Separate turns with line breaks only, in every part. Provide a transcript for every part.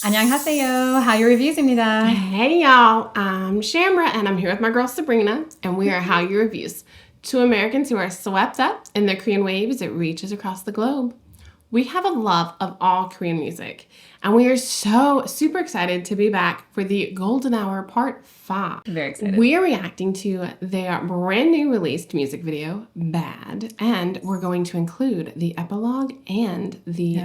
안녕하세요. Hallyu Reviews입니다.
Hey y'all, I'm Shamra and I'm here with my girl Sabrina and we are Hallyu Reviews, two Americans who are swept up in the Korean wave as it reaches across the globe. We have a love of all Korean music and we are so super excited to be back for the Golden Hour Part 5.
Very excited.
We are reacting to their brand new released music video, Bad, and we're going to include the epilogue and the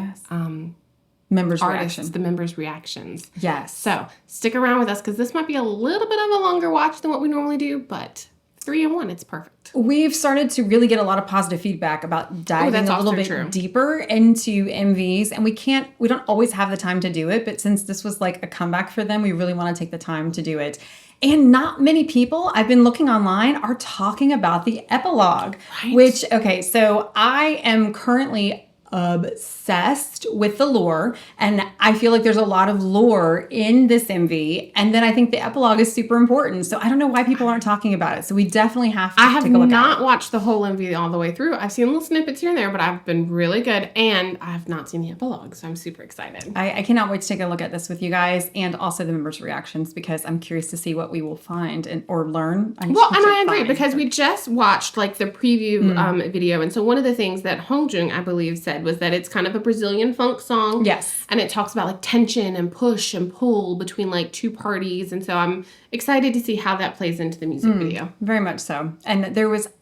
members'
artists,
reactions.
the members' reactions.
Yes.
So stick around with us because this might be a little bit of a longer watch than what we normally do, but 3 in 1, it's perfect.
We've started to really get a lot of positive feedback about diving a little bit deeper into MVs, and we don't always have the time to do it, but since this was like a comeback for them, we really want to take the time to do it. And not many people, I've been looking online, are talking about the epilogue, which, okay, so I am currently obsessed with the lore, and I feel like there's a lot of lore in this MV, and then I think the epilogue is super important, so I don't know why people aren't talking about it, so we definitely have to take a look at it.
I have not watched the whole MV all the way through. I've seen little snippets here and there, but I've been really good, and I have not seen the epilogue, so I'm super excited.
I cannot wait to take a look at this with you guys, and also the members' reactions, because I'm curious to see what we will find or learn.
I agree, because we just watched like the preview video, and so one of the things that Hongjung, I believe, said was that it's kind of a Brazilian funk song.
Yes.
And it talks about like tension and push and pull between like two parties. And so I'm excited to see how that plays into the music video.
Very much so. And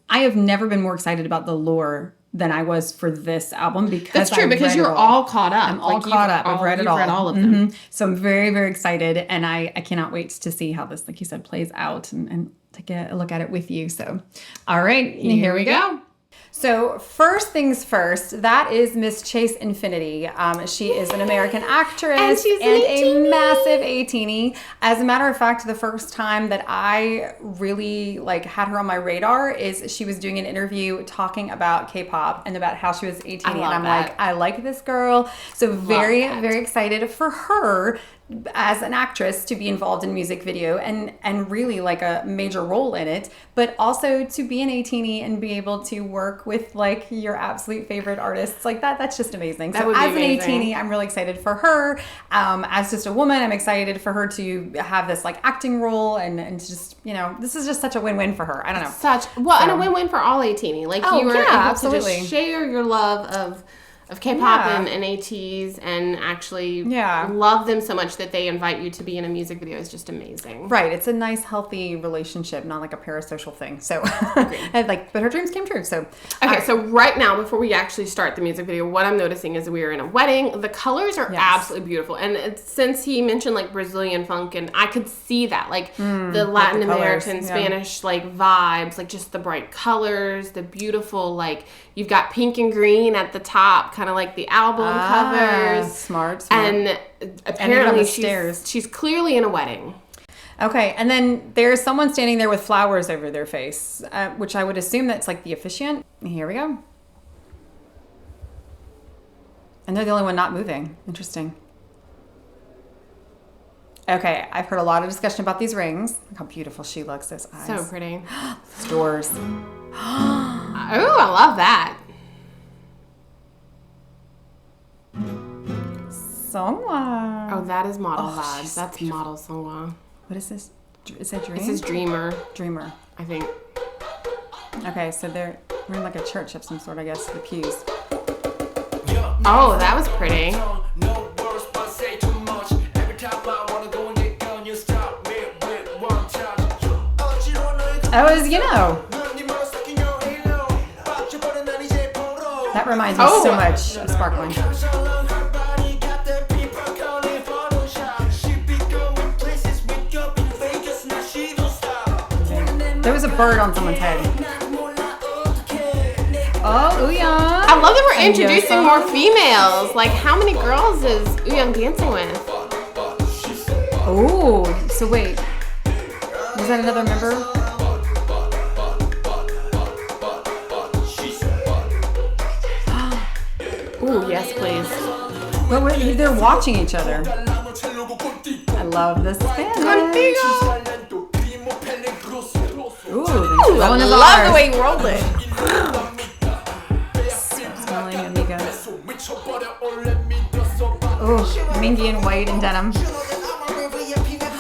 I have never been more excited about the lore than I was for this album because
that's true, because you're all caught up.
I'm all caught up. I've read it all.
Read all of them.
So I'm very, very excited. And I cannot wait to see how this, like you said, plays out and take a look at it with you. So, all right, here we go. So first things first, that is Miss Chase Infinity. She is an American actress
and she's
a massive ATEEZ. As a matter of fact, the first time that I really had her on my radar is she was doing an interview talking about K-pop and about how she was ATEEZ, and I'm like, I like this girl. So very excited for her as an actress to be involved in music video and really like a major role in it, but also to be an ATEEZ and be able to work with like your absolute favorite artists like that's just amazing. So as an ATEEZ, I'm really excited for her. As just a woman, I'm excited for her to have this like acting role and just, this is just such a win-win for her. I don't know.
And a win-win for all ATEEZ. Like you were able to just share your love of K-pop and ATEEZ and actually love them so much that they invite you to be in a music video is just amazing.
Right. It's a nice, healthy relationship, not like a parasocial thing. So, but her dreams came true. So,
okay. So right now, before we actually start the music video, what I'm noticing is we are in a wedding. The colors are absolutely beautiful. And since he mentioned like Brazilian funk, and I could see that, like the Latin American, Spanish like vibes, like just the bright colors, the beautiful, like you've got pink and green at the top, kind of like the album covers.
Smart.
And apparently she's clearly in a wedding.
Okay, and then there's someone standing there with flowers over their face, which I would assume that's like the officiant. Here we go. And they're the only one not moving. Interesting. Okay, I've heard a lot of discussion about these rings. Look how beautiful she looks, those eyes.
So pretty.
Those doors.
Oh, I love that.
Songwa.
Oh, that is model vibes. That's model Songwa.
What is this? Is that Dream?
This is Dreamer.
Dreamer.
I think.
Okay, so we're in like a church of some sort, I guess, the pews.
Oh, that was pretty.
That was, that reminds me so much of Sparkling. There was a bird on someone's head. Oh, Wooyoung.
I love that we're introducing more females. Like, how many girls is Wooyoung dancing with?
Oh, so wait. Was that another member?
Ooh, yes, please.
But wait, they're watching each other. I love this Spanish. Ooh,
I love the way you rolled it.
Smelling amiga. Oh, Mingy in white and denim.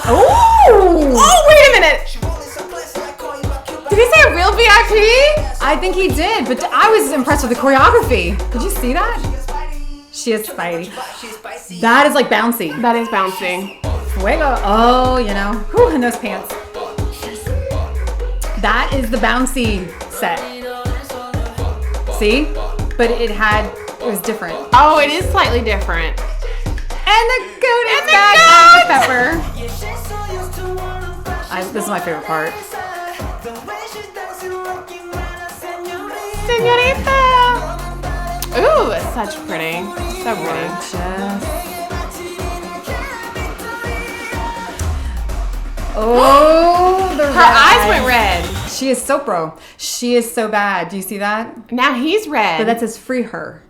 Oh, wait a minute. Did he say a real VIP?
I think he did, but I was impressed with the choreography. Did you see that? She is spicy. That is like bouncy.
That is bouncy.
Fuego. Oh, you know. Whew, in those pants. That is the bouncy set. See? But it was different.
Oh, it is slightly different.
And the goat is back. Pepper. This is my favorite part.
Señorita. Ooh, it's such pretty. So pretty.
Oh,
her eyes went red.
She is so pro. She is so bad. Do you see that?
Now he's red.
But that says free her.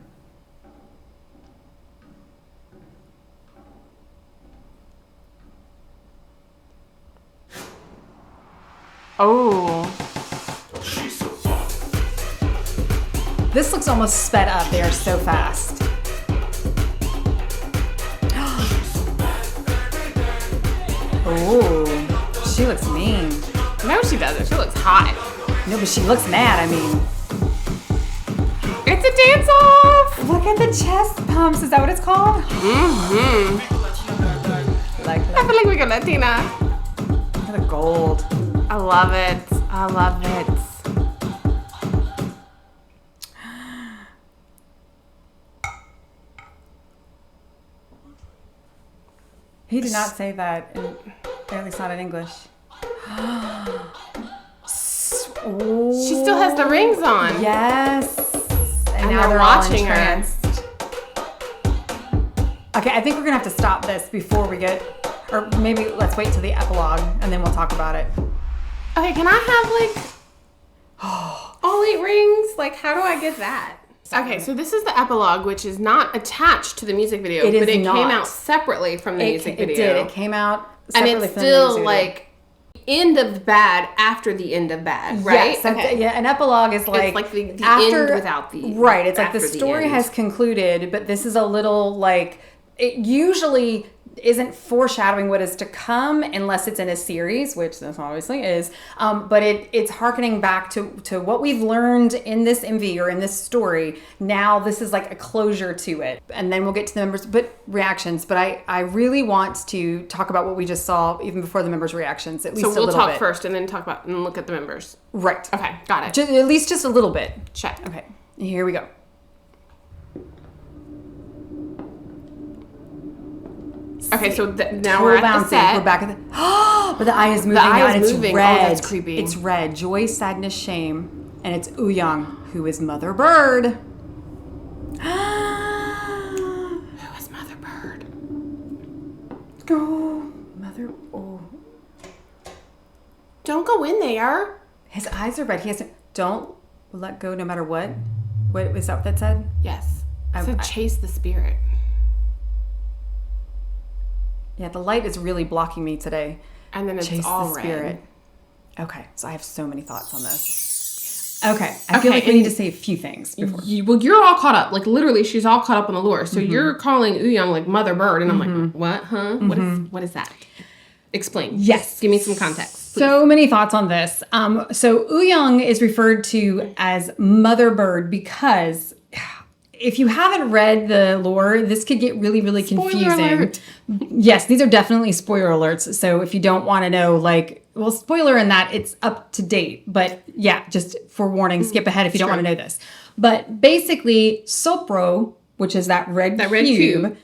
Oh.
This looks almost sped up. They are so fast. Oh, she looks mean.
No, she doesn't. She looks hot.
No, but she looks mad. I mean,
it's a dance-off.
Look at the chest pumps. Is that what it's called?
Mm-hmm.
Like that.
I feel like we got Latina.
Look at the gold.
I love it. I love it.
He did not say that, at least not in English.
She still has the rings on.
Yes.
And now they're watching her.
Okay, I think we're gonna have to stop this before we get, or maybe let's wait till the epilogue and then we'll talk about it.
Okay, can I have all 8 rings? Like, how do I get that? Okay, so this is the epilogue, which is not attached to the music video, but it came out separately from the music video.
It did. It came out separately
and it's
from the music
still like end of bad after the end of bad, right?
Yes, okay. Yeah, an epilogue is like,
it's like the end without the
right. It's like the story has concluded, but this is a little like it usually isn't foreshadowing what is to come unless it's in a series, which this obviously is. But it's hearkening back to what we've learned in this MV or in this story. Now this is like a closure to it. And then we'll get to the members' reactions. But I really want to talk about what we just saw even before the members' reactions, at least a little bit.
So we'll talk first and then talk about and look at the members.
Right.
Okay, got it.
At least just a little bit.
Check.
Okay, here we go.
Okay, so now we're at the set.
We're back at the... but the eye is moving.
The eye is
it's
moving.
Red.
Oh, that's creepy.
It's red. Joy, sadness, shame. And it's Ooyoung, who is Mother Bird.
Who is Mother Bird?
Oh, Mother... Oh.
Don't go in there.
His eyes are red. He hasn't... Don't let go no matter what. What was that what that said?
Yes. It said chase the spirit.
Yeah, the light is really blocking me today.
And then it's
Chase
all
the
red.
spirit. Okay, so I have so many thoughts on this. Okay, I feel like we need to say a few things before.
Well, you're all caught up. Like, literally, she's all caught up on the lore. So you're calling Ooyoung, like, Mother Bird. And I'm like, what? Huh? What is that? Explain.
Yes.
Give me some context, please.
So many thoughts on this. So Ooyoung is referred to as Mother Bird because... If you haven't read the lore, this could get really, really confusing.
Spoiler alert.
Yes, these are definitely spoiler alerts. So if you don't want to know, like, well, spoiler in that it's up to date. But yeah, just for warning, skip ahead if you don't want to know this. But basically, Sopro, which is that red cube,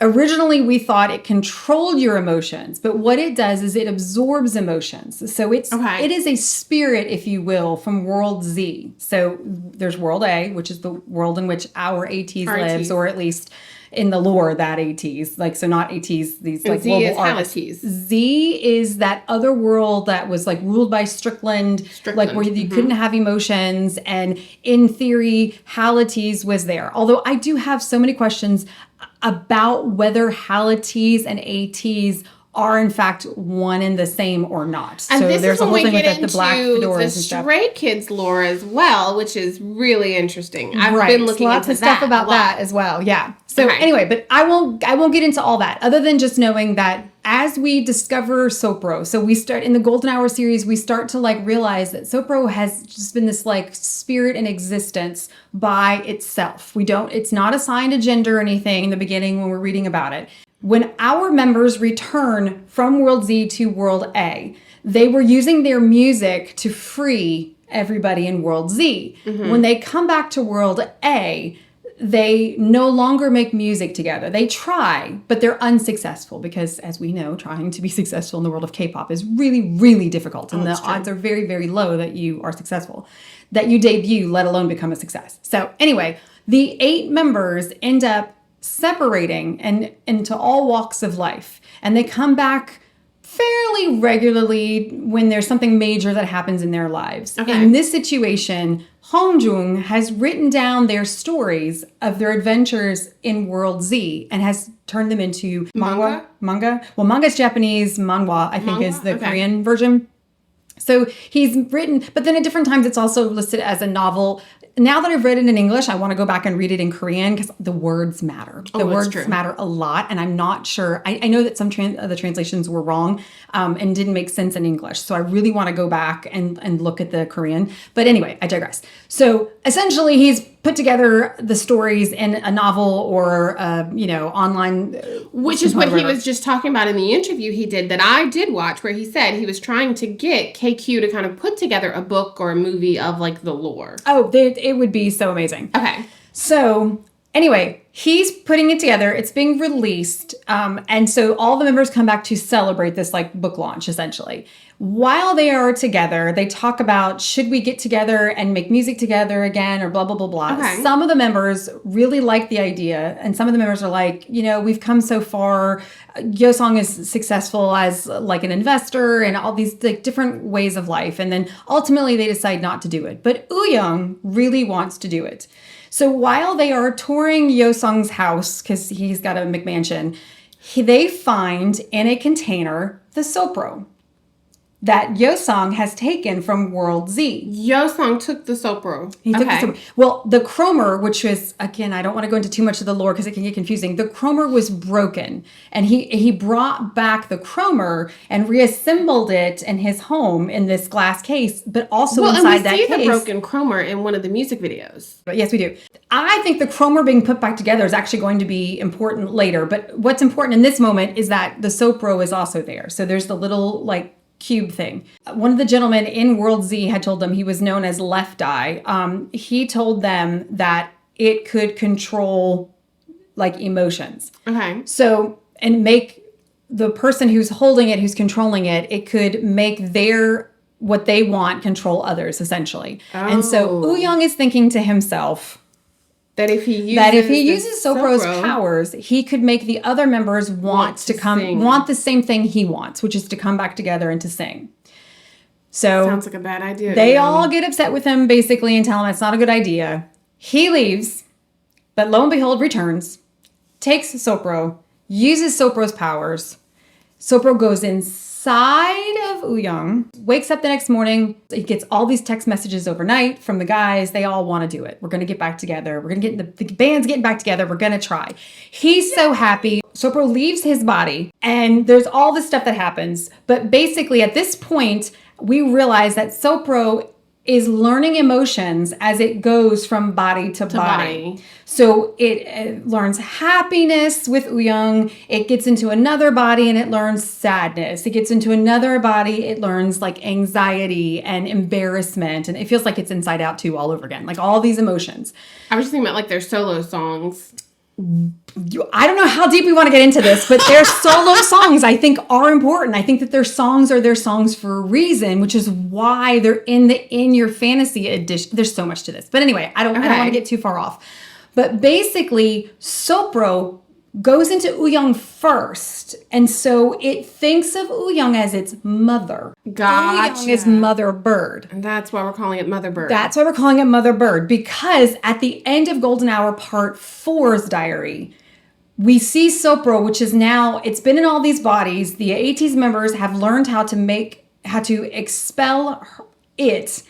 originally we thought it controlled your emotions. But what it does is it absorbs emotions. So it is a spirit, if you will, from World Z. So there's World A, which is the world in which our ATEEZ lives, or at least in the lore, that ATEEZ. Like, so not ATEEZ, these like global artists. Z is that other world that was like ruled by Strickland. Like where you couldn't have emotions. And in theory, ATEEZ was there. Although I do have so many questions about whether ATEEZ and ATEEZ are in fact one and the same or not.
And
so
this
there's
is
a
when
whole
we
thing
get
with
into
the black fedoras and
the
stuff.
Stray Kids lore as well, which is really interesting. I've been looking
lots
into
of stuff
that
about that as well. Yeah. So
Okay.
anyway, but I won't get into all that other than just knowing that as we discover Sopro, so we start in the Golden Hour series, we start to like realize that Sopro has just been this like spirit in existence by itself. It's not assigned a gender or anything in the beginning when we're reading about it. When our members return from World Z to World A, they were using their music to free everybody in World Z. When they come back to World A, they no longer make music together. They try, but they're unsuccessful because, as we know, trying to be successful in the world of K-pop is really, really difficult. And the odds are very, very low that you are successful, that you debut, let alone become a success. So anyway, the 8 members end up separating and into all walks of life. And they come back fairly regularly when there's something major that happens in their lives.
Okay.
In this situation, Hongjung has written down their stories of their adventures in World Z and has turned them into manga. Well, manga is Japanese, manhwa I think is the Korean version. So he's written, but then at different times it's also listed as a novel. Now that I've read it in English, I want to go back and read it in Korean because the words matter. The words matter a lot, and I'm not sure. I know that some of the translations were wrong and didn't make sense in English, so I really want to go back and look at the Korean. But anyway, I digress. So essentially, he's put together the stories in a novel or online,
which is what he was just talking about in the interview he did that I did watch, where he said he was trying to get KQ to kind of put together a book or a movie of like the lore.
Oh, it would be so amazing.
Okay.
So anyway, he's putting it together. It's being released. And so all the members come back to celebrate this like book launch, essentially. While they are together, they talk about, should we get together and make music together again or blah, blah, blah, blah.
Okay.
Some of the members really like the idea. And some of the members are like, we've come so far. Yosong is successful as like an investor and all these like different ways of life. And then ultimately they decide not to do it. But Woo-young really wants to do it. So while they are touring Yosong's house, because he's got a McMansion, they find in a container the Sopro that Yosong has taken from World Z.
Yosong took the Sopro.
He took the Sopro. Well, the chromer, which was, again, I don't want to go into too much of the lore because it can get confusing. The chromer was broken. And he brought back the chromer and reassembled it in his home in this glass case, but also inside that case.
And we see the broken chromer in one of the music videos.
But yes, we do. I think the chromer being put back together is actually going to be important later. But what's important in this moment is that the Sopro is also there. So there's the little, like, cube thing. One of the gentlemen in World Z had told them he was known as Left Eye. He told them that it could control like emotions.
Okay.
So, and make the person who's holding it, who's controlling it, it could make what they want control others essentially. Oh. And so Woo-young is thinking to himself,
that if he uses
Sopro's powers, he could make the other members want the same thing he wants, which is to come back together and to sing. So
sounds like a bad idea.
They all get upset with him basically and tell him it's not a good idea. He leaves, but lo and behold returns, takes Sopro, uses Sopro's powers. Sopro goes inside of Woo-young, wakes up the next morning. He gets all these text messages overnight from the guys. They all want to do it. We're going to get back together. We're going to get the band's getting back together. We're going to try. He's so happy. Sopro leaves his body and there's all this stuff that happens. But basically at this point, we realize that Sopro is learning emotions as it goes from body to body. So it learns happiness with Woo-young. It gets into another body and it learns sadness. It gets into another body. It learns like anxiety and embarrassment. And it feels like it's Inside Out 2 all over again. Like all these emotions.
I was just thinking about like their solo songs.
I don't know how deep we want to get into this, but their solo songs I think are important. I think that their songs are their songs for a reason, which is why they're in the In Your Fantasy edition. There's so much to this. But anyway, I don't want to get too far off. But basically, Sopro goes into Woo-young first. And so it thinks of Woo-young as its mother.
Gotcha.
Woo-young is Mother Bird.
And that's why we're calling it Mother Bird.
That's why we're calling it Mother Bird. Because at the end of Golden Hour Part 4's diary, we see Sopro, which is now, it's been in all these bodies. The ATEEZ members have learned how to expel it.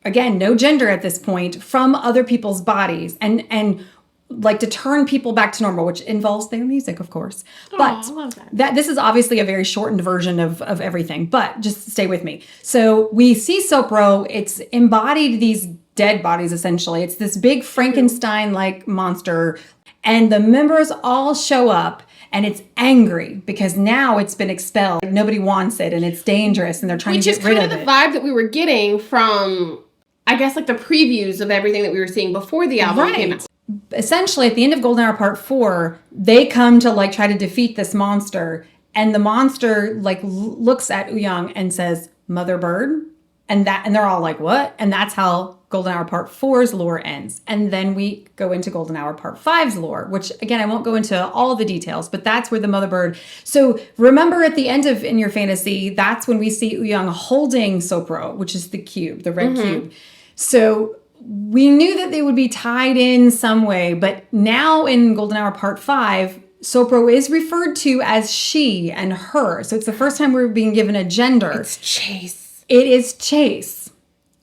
Again, no gender at this point, from other people's bodies and like to turn people back to normal, which involves their music, of course. But
I love that.
This is obviously a very shortened version of everything, but just stay with me. So we see Sopro, it's embodied these dead bodies, essentially. It's this big Frankenstein-like monster, and the members all show up, and it's angry because now it's been expelled. Like, nobody wants it, and it's dangerous, and they're trying to get rid of it.
Which is kind of the vibe that we were getting from, I guess, like the previews of everything that we were seeing before the album came out.
Essentially, at the end of Golden Hour Part 4, they come to like try to defeat this monster, and the monster like looks at Wooyoung and says, "Mother Bird," and they're all like, "What?" And that's how Golden Hour Part 4's lore ends. And then we go into Golden Hour Part 5's lore, which again, I won't go into all the details, but that's where the Mother Bird. So remember at the end of In Your Fantasy, that's when we see Wooyoung holding Sopro, which is the cube, the red cube. So we knew that they would be tied in some way, but now in Golden Hour Part 5, Sopro is referred to as she and her. So it's the first time we're being given a gender.
It's Chase.
It is Chase.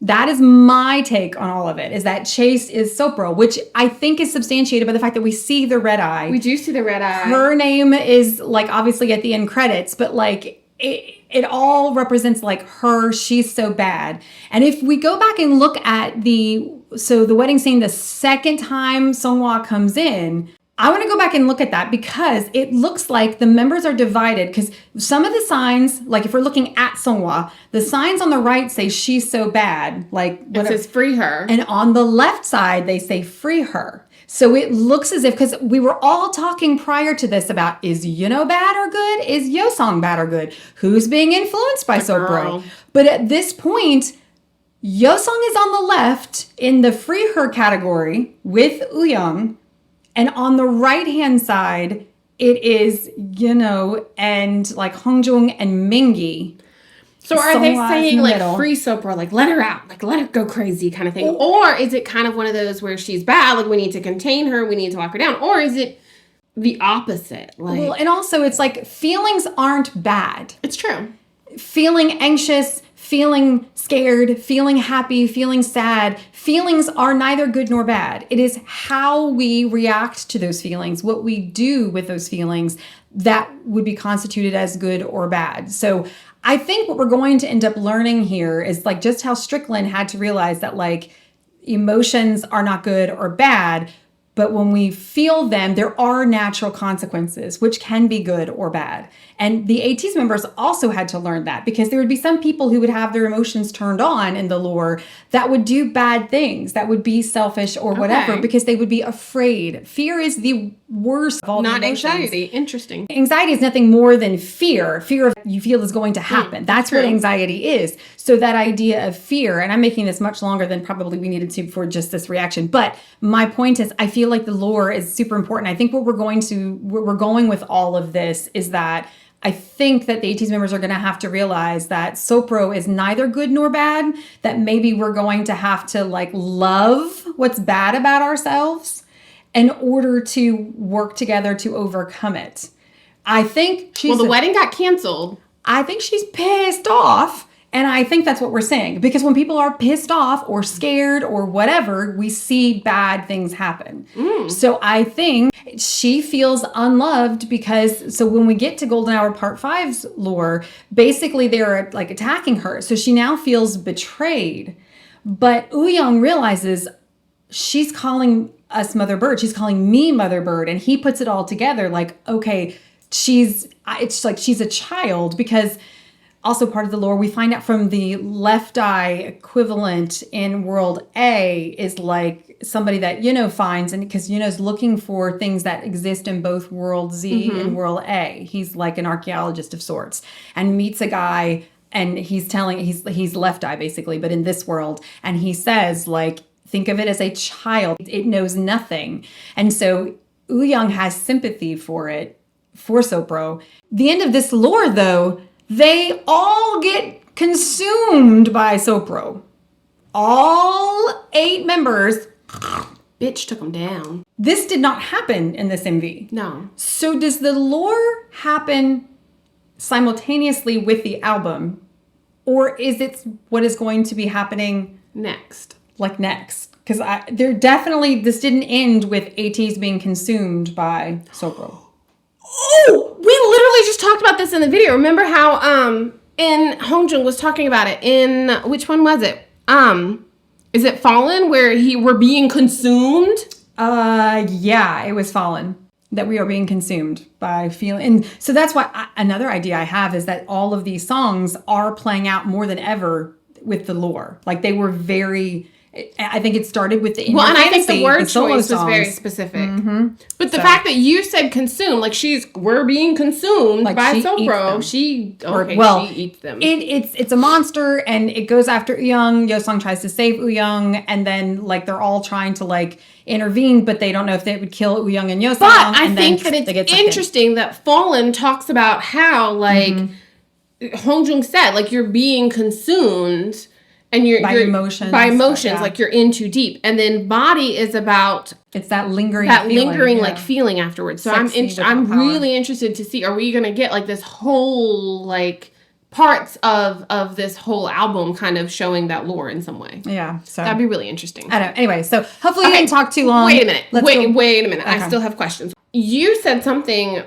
That is my take on all of it, is that Chase is Sopro, which I think is substantiated by the fact that we see the red eye.
We do see the red eye.
Her name is like obviously at the end credits, but like it all represents like her, she's so bad. And if we go back and look at the wedding scene, the second time Songhwa comes in, I want to go back and look at that because it looks like the members are divided, because some of the signs, like if we're looking at Songhwa, the signs on the right say she's so bad, like
it says free her.
And on the left side, they say free her. So it looks as if, because we were all talking prior to this about, is Yuno bad or good? Is Yeosang bad or good? Who's being influenced by Sopro? But at this point, Yeosang is on the left in the free her category with Wooyoung. And on the right-hand side, it is Yuno and like Hongjung and Mingi.
So are they saying like free Sopro, like let her out, like let her go crazy kind of thing? Or is it kind of one of those where she's bad, like we need to contain her, we need to lock her down? Or is it the opposite? Like,
well, and also it's like feelings aren't bad.
It's true.
Feeling anxious, feeling scared, feeling happy, feeling sad. Feelings are neither good nor bad. It is how we react to those feelings, what we do with those feelings, that would be constituted as good or bad. So I think what we're going to end up learning here is like just how Strickland had to realize that like emotions are not good or bad, but when we feel them, there are natural consequences, which can be good or bad. And the ATEEZ members also had to learn that, because there would be some people who would have their emotions turned on in the lore that would do bad things, that would be selfish or whatever, because they would be afraid. Fear is the worst of all the emotions.
Not anxiety. Interesting.
Anxiety is nothing more than fear. Fear of you feel is going to happen. That's what anxiety is. So that idea of fear, and I'm making this much longer than probably we needed to for just this reaction, but my point is I feel like the lore is super important. I think where we're going with all of this is that I think that the ATEEZ members are going to have to realize that Sopro is neither good nor bad, that maybe we're going to have to like love what's bad about ourselves in order to work together to overcome it. I think
the wedding got canceled.
I think she's pissed off. And I think that's what we're saying, because when people are pissed off or scared or whatever, we see bad things happen. So I think she feels unloved because, so when we get to Golden Hour Part 5's lore, basically they're like attacking her. So she now feels betrayed. But Wooyoung realizes she's calling us Mother Bird. She's calling me Mother Bird. And he puts it all together like, okay, it's like she's a child, because also part of the lore, we find out from the left eye equivalent in World A is like somebody that Yuno finds, and because Yuno's looking for things that exist in both World Z and World A. He's like an archaeologist of sorts, and meets a guy, and he's left eye basically, but in this world, and he says like, think of it as a child. It knows nothing. And so Wooyoung has sympathy for Sopro. The end of this lore though, they all get consumed by Sopro. All 8 members
bitch took him down.
This did not happen in this MV.
No.
So does the lore happen simultaneously with the album? Or is it what is going to be happening
next?
Because this didn't end with ATEEZ being consumed by Sopro.
Oh, we literally just talked about this in the video. Remember how in Hongjung was talking about it in which one was it? Is it Fallen where we're being consumed?
Yeah, it was Fallen that we are being consumed by feeling. And so that's why another idea I have is that all of these songs are playing out more than ever with the lore. Like they were very. I think it started with the
and I think the word choice was very specific. Mm-hmm. But the fact that you said consume, like we're being consumed by Sopro. She eats them.
It's a monster and it goes after Uyung. Yosong tries to save Uyung, and then like they're all trying to like intervene, but they don't know if they would kill Uyung and Yosong.
But I think that it's interesting that Fallen talks about how like Hongjung said, like you're being consumed. And you're
emotions,
like you're in too deep. And then Body is about
it's that lingering
like feeling afterwards. So I'm really interested to see, are we gonna get like this whole like parts of this whole album kind of showing that lore in some way?
Yeah, so
that'd be really interesting.
I don't know. Anyway, so hopefully you didn't talk too long.
Wait a minute. Wait a minute. Okay. I still have questions. You said something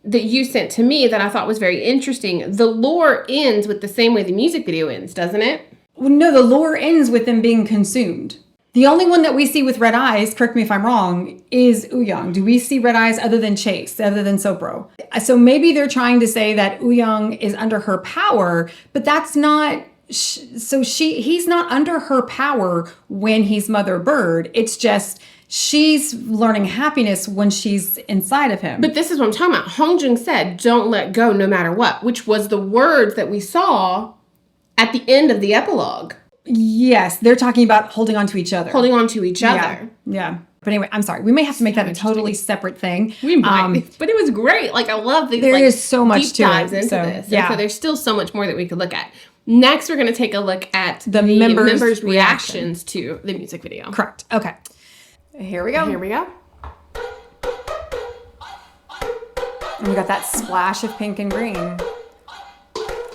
that you sent to me that I thought was very interesting. The lore ends with the same way the music video ends, doesn't it?
Well, no, the lore ends with them being consumed. The only one that we see with red eyes, correct me if I'm wrong, is Uyung. Do we see red eyes other than Chase, other than Sopro? So maybe they're trying to say that Uyung is under her power, but that's not... he's not under her power when he's Mother Bird. It's just she's learning happiness when she's inside of him.
But this is what I'm talking about. Hongjung said, don't let go no matter what, which was the words that we saw at the end of the epilogue.
Yes, they're talking about holding on to each other.
Holding on to each other.
Yeah. But anyway, I'm sorry. We may have to make that a totally separate thing.
We might. But it was great. Like, I love these
there is so much
deep
to
dives
it,
into this. Yeah. So there's still so much more that we could look at. Next, we're going to take a look at the members' reactions to the music video.
Correct. Okay. Here we go.
And
we got that splash of pink and green.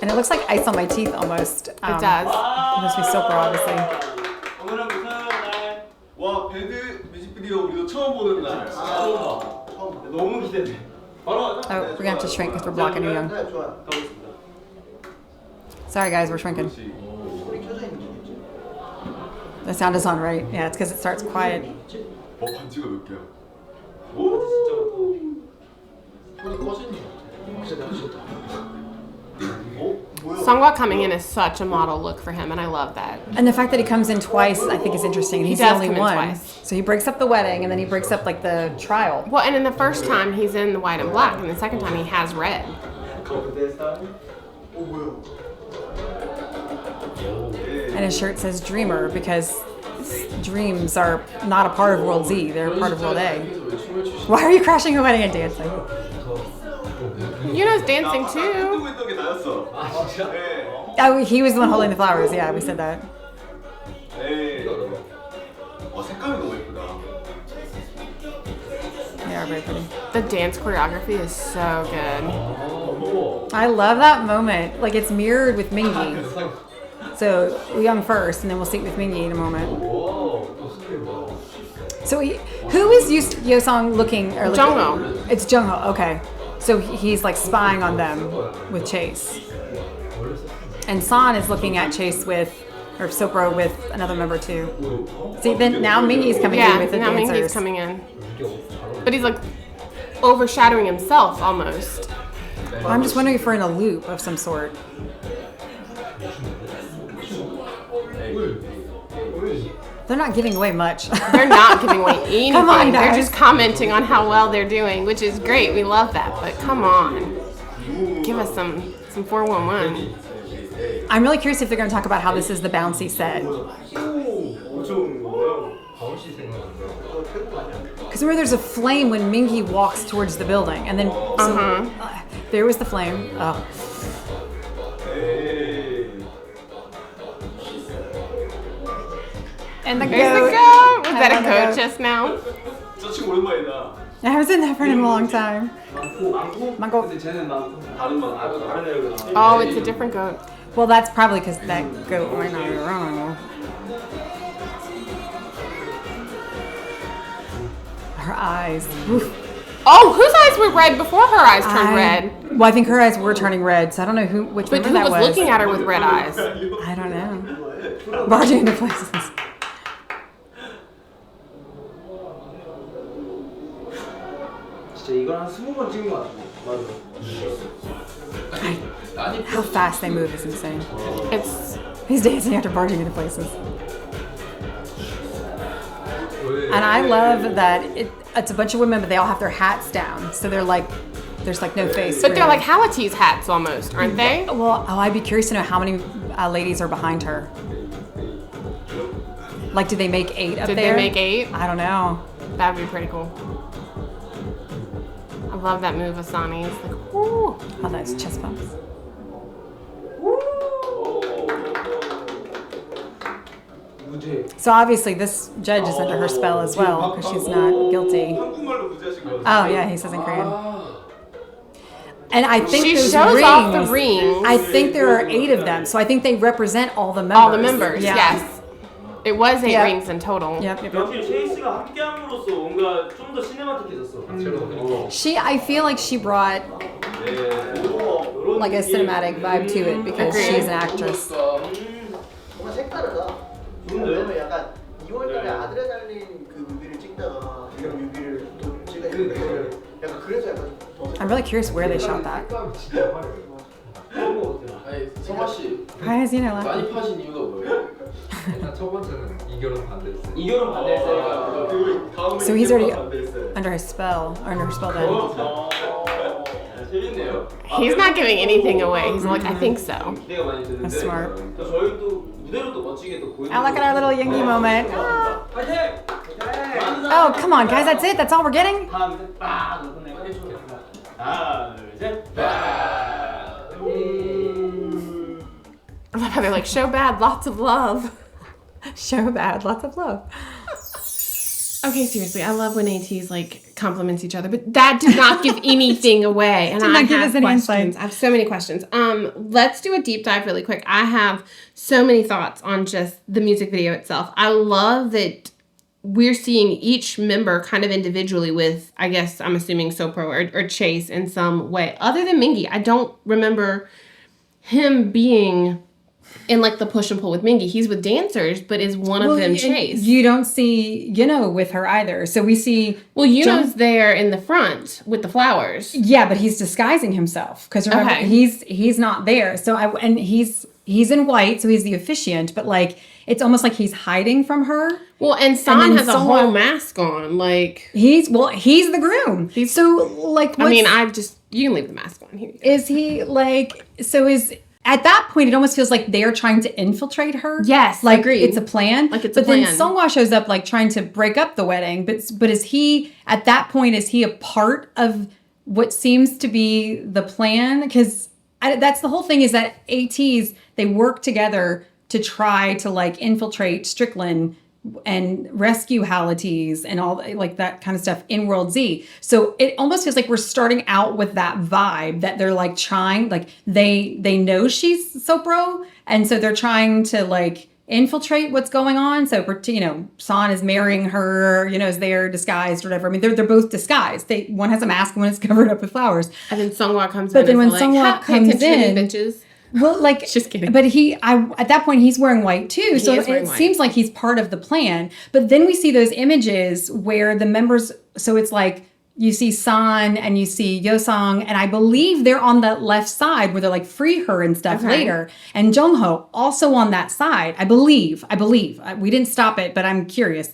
And it looks like ice on my teeth almost.
It does.
It must be Sopro, obviously.
오늘은 무슨 날? 와, 배드 뮤직비디오 우리도 처음 보는 날. 처음. 너무 기대돼.
Oh, we're gonna have to shrink because we're blocking Uyung. Sorry guys, we're shrinking. The sound is on, right? Yeah, it's because it starts quiet.
반지가 몇 개야? 오, 진짜. 꺼지는 거. 진짜 미쳤다.
Sungwa coming in is such a model look for him, and I love that.
And the fact that he comes in twice, I think, is interesting. He's the only one.
Twice.
So he breaks up the wedding, and then he breaks up like the trial.
Well, and in the first time he's in the white and black, and the second time he has red.
And his shirt says Dreamer because dreams are not a part of World Z; they're a part of World A. Why are you crashing a wedding and dancing?
Yuna's dancing too.
Oh, he was the one holding the flowers. Yeah, we said that. They are very pretty.
The dance choreography is so good.
I love that moment. Like it's mirrored with Mingi. So Uyung first, and then we'll see it with Mingi in a moment. So who is Yosong looking?
Jungho.
It's Jungho. Okay. So he's like spying on them with Chase. And San is looking at Chase or Sopro with another member too. See, then now Mingi's coming in with the dancers.
Yeah, now Mingi's coming in. But he's like overshadowing himself almost.
Well, I'm just wondering if we're in a loop of some sort. They're not giving away much.
They're not giving away anything.
Come on,
they're just commenting on how well they're doing, which is great. We love that. But come on. Give us some 411.
I'm really curious if they're going to talk about how this is the bouncy set. Because remember, there's a flame when Mingi walks towards the building. And then there was the flame. Oh. And the goat.
that a goat just now?
저 친구 오랜만이다.
I haven't seen that friend in a long time.
망고? 근데 쟤는 다른 다른 애가.
Oh, it's a different goat.
Well, that's probably because that goat might not be wrong. Her eyes. Oof.
Oh, whose eyes were red before her eyes turned red?
Well, I think her eyes were turning red, so I don't know which
But
member
who
that
was looking at her with red eyes?
I don't know. Barging into places.
진짜 이걸 한 20번 찍은 것 같아. 맞아.
How fast they move is insane.
It's
He's dancing after barging into places. And I love that it's a bunch of women, but they all have their hats down. So they're like, there's like no face.
but they're like ATEEZ hats almost, aren't they?
Well, I'd be curious to know how many ladies are behind her. Like, did they make 8 up
Did
there?
they make 8?
I don't know.
That'd be pretty cool. I love that move, Asani's. Like, woo.
Oh, those chest bumps. So obviously this judge is under her spell as well because she's not guilty. Oh yeah, he says in Korean. And I think
She
those
shows
rings,
off the rings.
I think there are 8 of them, so I think they represent all the members.
All the members,
Yeah.
yes. It was 8
Yep.
rings in total.
Yep.
역시 체이스가 함께함으로써 뭔가 좀 더 시네마틱해졌어.
I feel like she brought like a cinematic vibe to it because
Agreed.
she's an actress.
뭔가 색다르다. 왜냐면 약간 2월달에 아들에 달린 그 뮤비를 찍다가 지금 뮤비를 또 찍었는데 약간 그래서 약간 더
I'm really curious where they shot that.
아니 성화 씨
Why is laughing?
많이 파신 이유가 뭐예요?
일단 첫 번째는 이결은 반대세.
이결은 반대했어요. 그 다음에
So he's already
반대했어요.
under his spell, or under her spell then.
재밌네요.
He's not giving anything away. He's like, I think so.
기대가 많이 되는데.
That's smart.
저희 또 무대로 또 멋지게 또 보여.
Oh, look at our little Yoongi moment.
파이팅!
Oh, come on, guys, that's it? That's all we're getting?
하나 둘 셋, 빡! 끝내고 하나 둘 셋, 빡!
I love how they're like, show bad, lots of love.
Show bad, lots of love.
Okay, seriously, I love when ATEEZ like compliments each other, but that did not give anything away. And
Did
I
not give
have
us any
questions.
insight.
I have so many questions. Let's do a deep dive really quick. I have so many thoughts on just the music video itself. I love that we're seeing each member kind of individually with, I guess, I'm assuming Sopro or Chase in some way. Other than Mingi, I don't remember him being in like the push and pull with Mingi. He's with dancers, but is one of them Chase?
You don't see Yuno with her either. So we see.
Well, Yuno's there in the front with the flowers.
Yeah, but he's disguising himself because remember
Okay.
he's not there. So he's in white, so he's the officiant. But like it's almost like he's hiding from her.
Well, and
And
San
then
has a
someone-
whole mask on. Like,
He's the groom. So like,
I mean,
what's-
you can leave the mask on. Here you go.
is he like? So is. At that point, it almost feels like they're trying to infiltrate her.
Yes,
like
agreed.
it's a plan.
Like it's a
but then
plan.
Songhwa shows up like trying to break up the wedding. But is he at that point? Is he a part of what seems to be the plan? Because that's the whole thing. Is that ATEEZ they work together to try to like infiltrate Strickland and rescue ATEEZ and all like that kind of stuff in World Z. So it almost feels like we're starting out with that vibe that they're like trying, like they know she's Sopro, and so they're trying to like infiltrate what's going on. So San is marrying her, is there disguised or whatever. I mean, they're both disguised. One has a mask, one is covered up with flowers.
And then Songhwa comes
But
in.
then
and
when
is like,
Songhwa
"Ha, pay
comes
attention,
in-
bitches."
Well, like,
Just kidding.
But at that point, he's wearing white too. So
is wearing
it
white.
seems like he's part of the plan. But then we see those images where the members, so it's like you see San and you see Yosang, and I believe they're on the left side where they're like free her and stuff
Okay.
later. And Jongho also on that side, I believe. We didn't stop it, but I'm curious.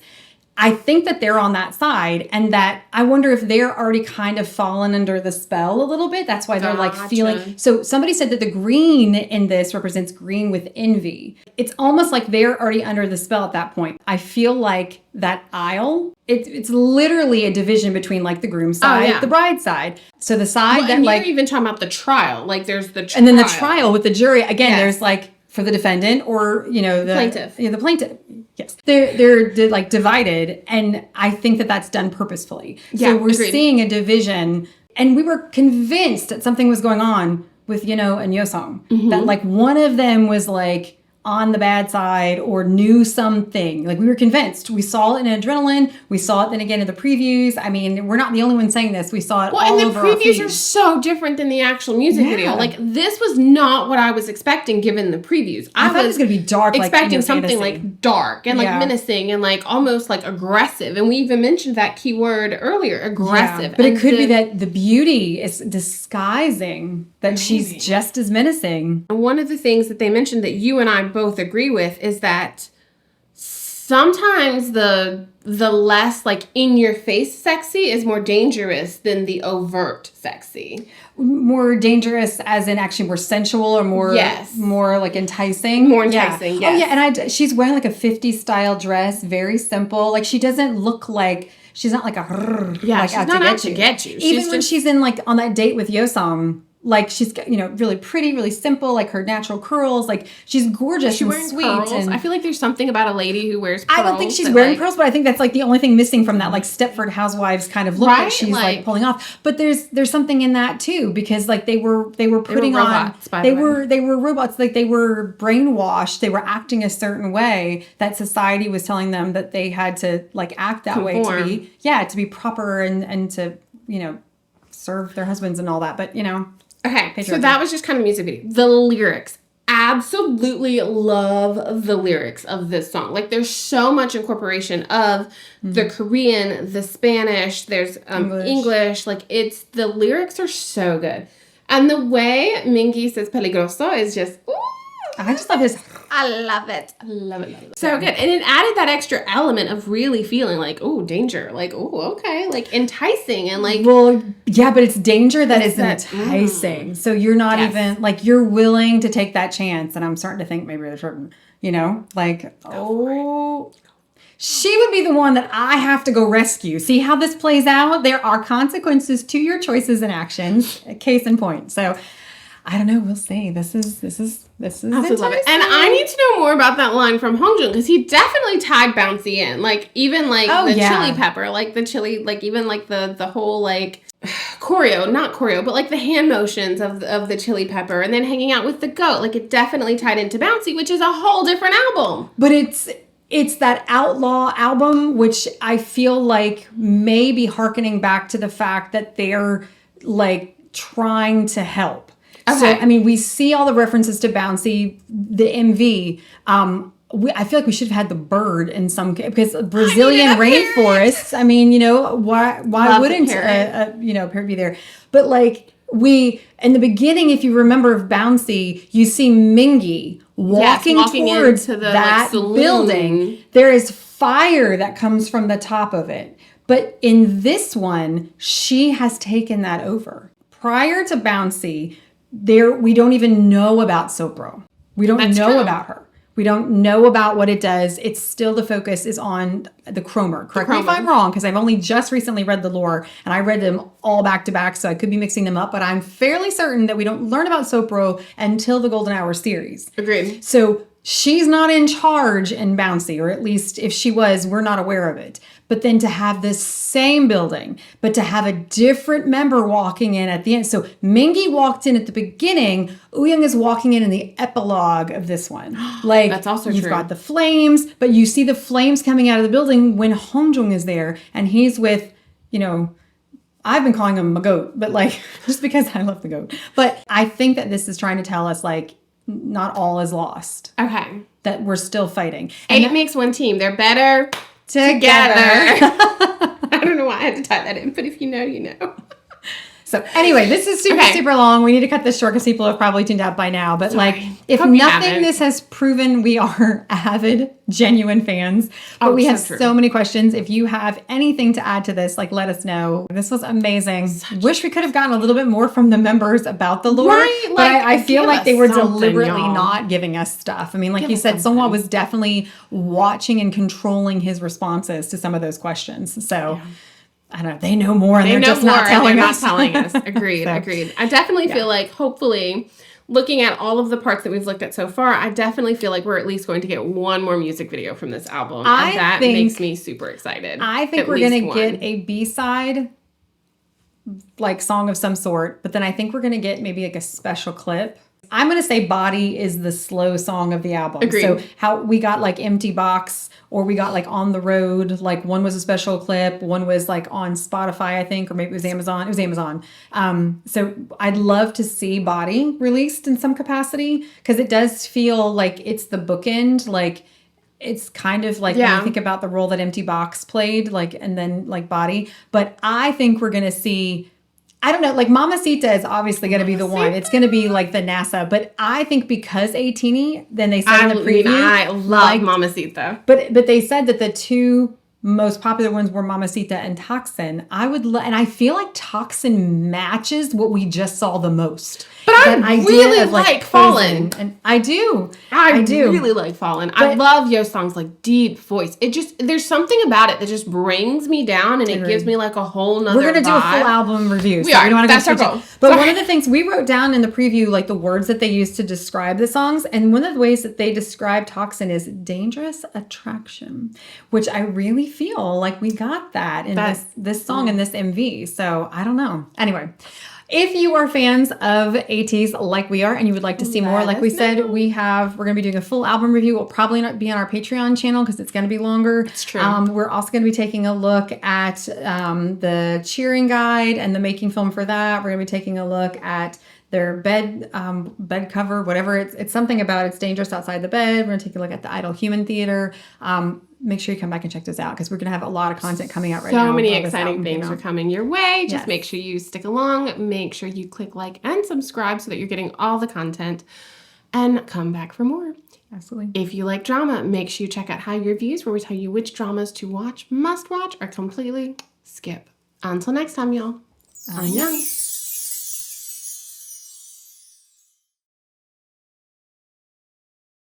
I think that they're on that side, and that I wonder if they're already kind of fallen under the spell a little bit. That's why they're like
Gotcha.
feeling. So somebody said that the green in this represents green with envy. It's almost like they're already under the spell at that point. I feel like that aisle, it's literally a division between like the groom side,
yeah.
the bride side. So the side
Well,
that
and
like,
you're even talking about the trial. Like, there's the trial.
and then the trial with the jury again.
Yes.
There's like for the defendant or, the
plaintiff.
Yeah, the plaintiff. Yes. They're like divided. And I think that that's done purposefully.
Yeah,
so we're
agreed.
seeing a division, and we were convinced that something was going on with Yino and Yosong. That like one of them was like on the bad side or knew something. Like we were convinced. We saw it in Adrenaline. We saw it then again in the previews. I mean, we're not the only ones saying this. We saw it all over our
and the previews are
feeds.
so different than the actual music video. Like this was not what I was expecting given the previews.
I thought it was going to be dark,
expecting
like
something
fantasy.
like dark and like menacing and like almost like aggressive. And we even mentioned that keyword earlier, aggressive.
Yeah, but
and
it could be that the beauty is disguising that she's just as menacing.
And one of the things that they mentioned that you and I both agree with is that sometimes the less like in your face sexy is more dangerous than the overt sexy.
More dangerous as in actually more sensual or more more like enticing.
More enticing, yes.
Oh yeah, and she's wearing like a 50s style dress, very simple. Like she doesn't look like she's not like a
she's not out to get you.
Even when she's in like on that date with Yosong. Like she's really pretty, really simple, like her natural curls. Like she's gorgeous
Is she
and
wearing
sweet.
pearls?
And
I feel like there's something about a lady who wears pearls.
I don't think she's wearing pearls, but I think that's like the only thing missing from that like Stepford Housewives kind of look that she's like pulling off. But there's something in that too, because like they were putting
robots,
on they were robots, like they were brainwashed. They were acting a certain way that society was telling them that they had to like act that way to be proper and to serve their husbands and all that. But
Okay, so that was just kind of music video. The lyrics. Absolutely love the lyrics of this song. Like there's so much incorporation of the Korean, the Spanish, there's English. Like the lyrics are so good. And the way Mingi says peligroso is just, ooh.
I just love his.
I love it. I love it. So good. And it added that extra element of really feeling like, oh, danger. Like, oh, okay. Like enticing and like.
Well, yeah, but it's danger that is enticing. So you're not even, like, you're willing to take that chance. And I'm starting to think maybe there's certain, like, she would be the one that I have to go rescue. See how this plays out? There are consequences to your choices and actions. Case in point. So I don't know. We'll see. This is
I love it. And I need to know more about that line from Hongjun because he definitely tied Bouncy in. Like even like chili pepper, like the chili, like even like the whole like not choreo, but like the hand motions of the chili pepper and then hanging out with the goat. Like it definitely tied into Bouncy, which is a whole different album.
But it's that Outlaw album, which I feel like may be hearkening back to the fact that they're like trying to help. Okay. So, I mean, we see all the references to Bouncy, the MV. I feel like we should have had the bird in some because Brazilian rainforests. I mean, why wouldn't a parrot be there? But like in the beginning, if you remember of Bouncy, you see Mingi walking towards that building. There is fire that comes from the top of it. But in this one, she has taken that over. Prior to Bouncy, we don't even know about Sopro. We don't know about her. We don't know about what it does. It's still the focus is on the Chromer. Correct me if I'm wrong, because I've only just recently read the lore, and I read them all back to back, so I could be mixing them up, but I'm fairly certain that we don't learn about Sopro until the Golden Hour series.
Agreed.
So she's not in charge in Bouncy, or at least if she was, we're not aware of it. But then to have this same building, but to have a different member walking in at the end. So Mingi walked in at the beginning. Wooyoung is walking in the epilogue of this one. Like
that's also
you've
true.
got the flames, but you see the flames coming out of the building when Hongjung is there, and he's with, I've been calling him a goat, but like just because I love the goat. But I think that this is trying to tell us like not all is lost.
Okay.
That we're still fighting.
And it makes one team. They're better together. I don't know why I had to tie that in, but if you know, you know.
So anyway, this is super long. We need to cut this short because people have probably tuned out by now. But like, if nothing, this has proven we are avid, genuine fans. But we have so many questions. If you have anything to add to this, like, let us know. This was amazing. Wish we could have gotten a little bit more from the members about the lore.
Right?
But I feel like they were deliberately not giving us stuff. I mean, like you said, Songhwa was definitely watching and controlling his responses to some of those questions. So... I don't know. They know more and they're just not telling us.
Agreed. I definitely feel like hopefully looking at all of the parts that we've looked at so far, I definitely feel like we're at least going to get one more music video from this album. And that makes me super excited.
I think we're going to get a B-side, like, song of some sort, but then I think we're going to get maybe like a special clip. I'm going to say Body is the slow song of the album.
Agreed.
So how we got like Empty Box, or we got like On the Road, like one was a special clip, one was like on Spotify, I think, or maybe it was Amazon. It was Amazon. So I'd love to see Body released in some capacity, because it does feel like it's the bookend. Like, it's kind of like when you think about the role that Empty Box played, like, and then like Body. But I think we're going to see, I don't know, like Mamacita is obviously going to be the one. It's going to be like the NASA. But I think because ATEEZ, then they said in the preview.
I love Mamacita.
But they said that the two most popular ones were Mamacita and Toxin. And I feel like Toxin matches what we just saw the most.
But I really like Fallen.
And I do.
I do really like Fallen. I love Yo Song's like deep voice. It just, there's something about it that just brings me down, and it gives me like a whole nother
We're going to do a
vibe.
full album review.
We are. That's our goal.
But one of the things we wrote down in the preview, like the words that they used to describe the songs, and one of the ways that they describe Toxin is dangerous attraction, which I really feel like we got that in this song and this MV. So I don't know. Anyway, if you are fans of ATEEZ like we are, and you would like to see more, like we said, we're going to be doing a full album review. We'll probably not be on our Patreon channel because it's going to be longer.
It's true.
We're also going to be taking a look at the cheering guide and the making film for that. We're going to be taking a look at their bed cover, whatever. It's something about It's Dangerous Outside the Bed. We're going to take a look at the Idle Human Theater. Make sure you come back and check this out, because we're going to have a lot of content coming out right now.
So many exciting things are coming your way. Just make sure you stick along. Make sure you click like and subscribe so that you're getting all the content, and come back for more.
Absolutely.
If you like drama, make sure you check out Hallyu Reviews, where we tell you which dramas to watch, must watch, or completely skip. Until next time, y'all. Annyeong.